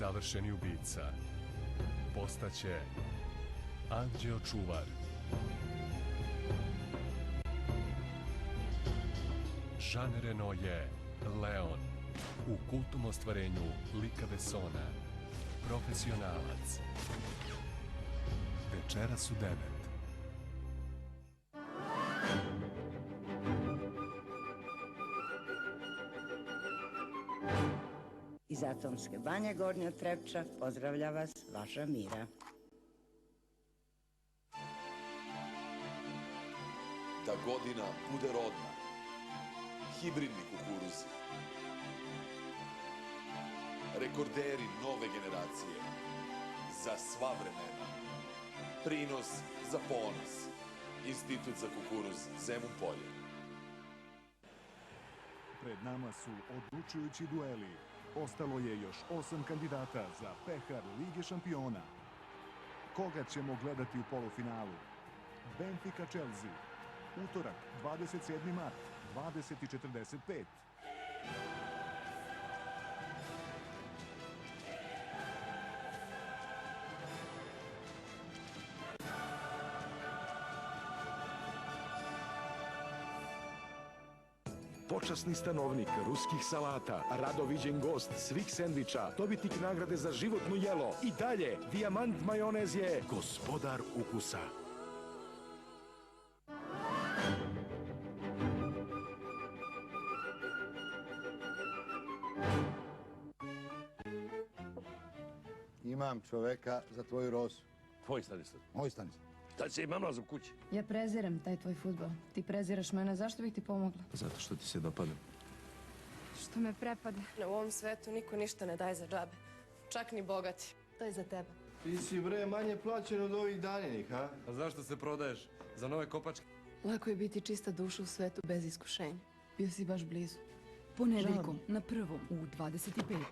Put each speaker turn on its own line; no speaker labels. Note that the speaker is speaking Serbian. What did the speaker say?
savršeni ubica postaće anđeo čuvar. Jean Reno je Leon u kultnom ostvarenju Luca Bessona, profesionalac. Večeras u 9.
Iz Atomske banje Gornja Trepča pozdravlja vas vaša Mira.
Da godina bude rodna. Hibridni kukuruzi. Rekorderi nove generacije. Za sva vremena. Prinos za ponos. Institut za kukuruz Zemun Polje.
Pred nama su odlučujući dueli. Ostalo je još 8 kandidata za pehar Lige šampiona. Koga ćemo gledati u polufinalu? Benfica Chelsea. Utorak, 27. mart, 20:45.
Počasni stanovnik ruskih salata, rado viđen gost svih sendviča, dobitnik nagrade za životno jelo i dalje, Dijamant majonez je gospodar ukusa.
Imam čoveka za tvoju rosu.
Tvoj Stanislav.
Moj Stanislav.
Šta će imam nazad kući?
Ja preziram taj tvoj fudbal. Ti preziraš mene, zašto bih ti pomogla?
Zato što ti se dopada.
Što me prepade.
U ovom svetu niko ništa ne daje za džabe. Čak ni bogati. To je za tebe.
Ti si bre manje plaćen od ovih daljenih, a?
A zašto se prodaješ? Za nove kopačke?
Lako je biti čista duša u svetu bez iskušenja. Bio si baš blizu.
Ponedeljkom na prvom u 25.